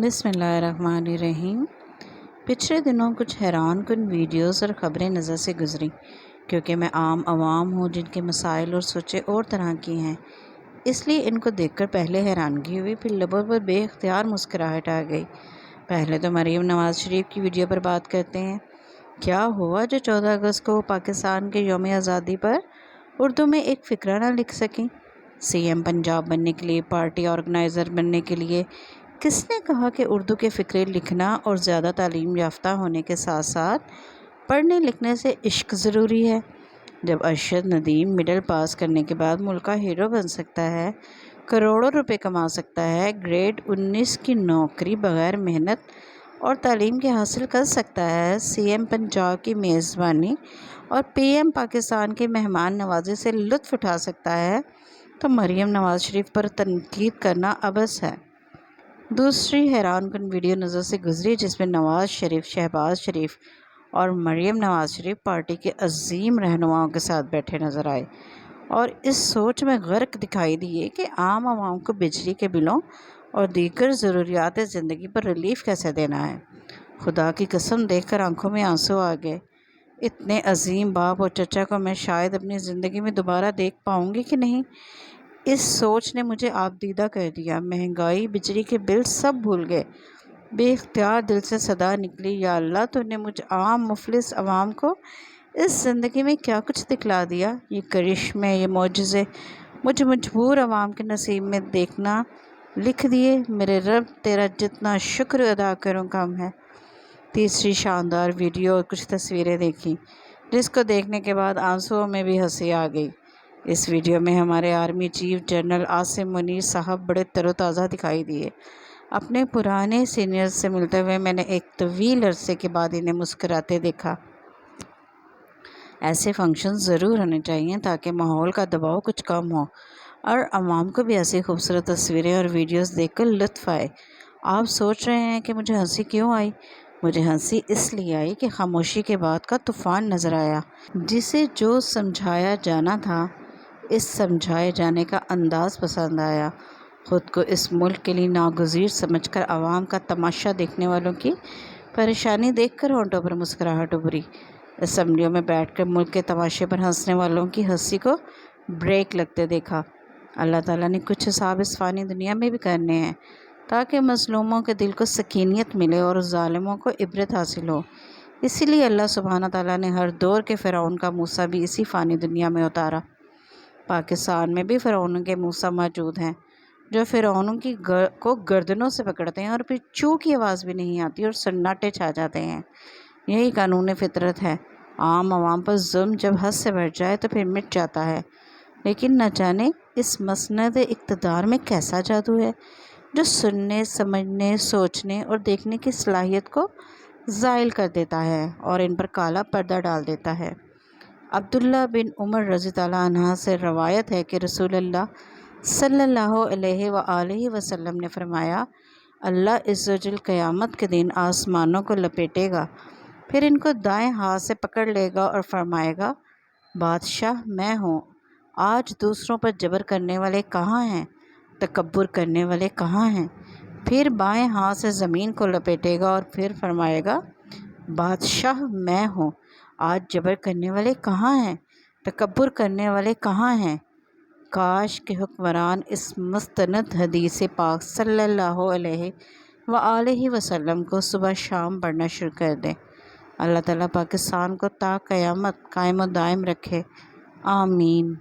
बिस्मिल्लाहिर्रहमानिर्रहीम। पिछले दिनों कुछ हैरान कुन वीडियोस और ख़बरें नज़र से गुज़री, क्योंकि मैं आम आवाम हूँ जिनके मसाइल और सोचें और तरह की हैं। इसलिए इनको देखकर पहले हैरानगी हुई, फिर लबों पर बेख्तियार मुस्कुराहट आ गई। पहले तो मरीम नवाज़ शरीफ की वीडियो पर बात करते हैं। क्या हुआ जो 14 अगस्त को पाकिस्तान के यौम आज़ादी पर उर्दू में एक फ़िक्रा ना लिख सकें? CM पंजाब बनने के लिए, पार्टी ऑर्गेनाइज़र बनने के लिए किसने कहा कि उर्दू के फ़िक्रे लिखना और ज़्यादा तालीम याफ्ता होने के साथ साथ पढ़ने लिखने से इश्क ज़रूरी है? जब अरशद नदीम मिडिल पास करने के बाद मुल्क का हीरो बन सकता है, करोड़ों रुपए कमा सकता है, ग्रेड 19 की नौकरी बग़ैर मेहनत और तालीम के हासिल कर सकता है, CM पंजाब की मेज़बानी और PM पाकिस्तान के मेहमान नवाजी से लुत्फ़ उठा सकता है, तो मरीम नवाज़ शरीफ पर तनकीद करना अबस है। दूसरी हैरानकुन वीडियो नज़र से गुजरी, जिसमें नवाज़ शरीफ, शहबाज शरीफ और मरीम नवाज़ शरीफ पार्टी के अजीम रहनुमाओं के साथ बैठे नज़र आए और इस सोच में गर्क दिखाई दिए कि आम आवाम को बिजली के बिलों और दीगर ज़रूरियात ज़िंदगी पर रिलीफ कैसे देना है। खुदा की कसम देखकर आंखों में आंसू आ गए। इतने अजीम बाप और चचा को मैं शायद अपनी ज़िंदगी में दोबारा देख पाऊँगी कि नहीं। इस सोच ने मुझे आपदीदा कर दिया। महंगाई, बिजली के बिल सब भूल गए। बेख्तियार दिल से सदा निकली, या अल्लाह तूने मुझ आम मुफलिस अवाम को इस ज़िंदगी में क्या कुछ दिखला दिया। ये करिश्मे, ये मौजज़े मुझ मजबूर अवाम के नसीब में देखना लिख दिए। मेरे रब, तेरा जितना शुक्र अदा करूँ कम है। तीसरी शानदार वीडियो और कुछ तस्वीरें देखी, जिसको देखने के बाद आंसुओं में भी हंसी आ गई। इस वीडियो में हमारे army chief general Asim Munir साहब बड़े तरोताज़ा दिखाई दिए। अपने पुराने सीनियर्स से मिलते हुए मैंने एक तवील अरसे के बाद इन्हें मुस्कुराते देखा। ऐसे फंक्शन ज़रूर होने चाहिए ताकि माहौल का दबाव कुछ कम हो और आवाम को भी ऐसी खूबसूरत तस्वीरें और वीडियोस देखकर लुत्फ़ आए। आप सोच रहे हैं कि मुझे हंसी क्यों आई? मुझे हंसी इसलिए आई कि खामोशी के बाद का तूफ़ान नज़र आया, जिसे जो समझाया जाना था, इस समझाए जाने का अंदाज़ पसंद आया। ख़ुद को इस मुल्क के लिए नागुज़ीर समझकर आवाम का तमाशा देखने वालों की परेशानी देखकर होंठों पर मुस्कुराहट उभरी। असम्बलियों में बैठकर मुल्क के तमाशे पर हंसने वालों की हंसी को ब्रेक लगते देखा। अल्लाह ताला ने कुछ हिसाब इस फ़ानी दुनिया में भी करने हैं, ताकि मज़लूमों के दिल को सकीनियत मिले और ज़ालिमों को इबरत हासिल हो। इसीलिए अल्लाह सुब्हाना ताला ने हर दौर के फ़िरौन का मूसा भी इसी फ़ानी दुनिया में उतारा। पाकिस्तान में भी फ़िरौनों के मूसा मौजूद हैं, जो फ़िरौनों की को गर्दनों से पकड़ते हैं और फिर चू की आवाज़ भी नहीं आती और सन्नाटे छा जाते हैं। यही कानून फितरत है। आम आवाम पर जुल्म जब हद से बढ़ जाए तो फिर मिट जाता है, लेकिन न जाने इस मसनद इक़्तिदार में कैसा जादू है, जो सुनने, समझने, सोचने और देखने की सलाहियत को ज़ाइल कर देता है और इन पर काला पर्दा डाल देता है। अब्दुल्ला बिन उमर रज़ी अल्लाह अन्हा से रवायत है कि रसूलुल्लाह सल्लल्लाहु अलैहि वसल्लम ने फरमाया, अल्लाह इज़्ज़तुल क़यामत के दिन आसमानों को लपेटेगा, फिर इनको दाएं हाथ से पकड़ लेगा और फरमाएगा, बादशाह मैं हूँ। आज दूसरों पर जबर करने वाले कहाँ हैं? तकब्बुर करने वाले कहाँ हैं? फिर बाएं हाथ से ज़मीन को लपेटेगा और फिर फरमाएगा, बादशाह मैं हूँ। आज जबर करने वाले कहाँ हैं? तकब्बुर करने वाले कहाँ हैं? काश के हुक्मरान इस मुस्तनद हदीस पाक सल्लल्लाहु अलैहि वसल्लम को सुबह शाम पढ़ना शुरू कर दें। अल्लाह ताला पाकिस्तान को ता क़यामत कायम व दायम रखे। आमीन।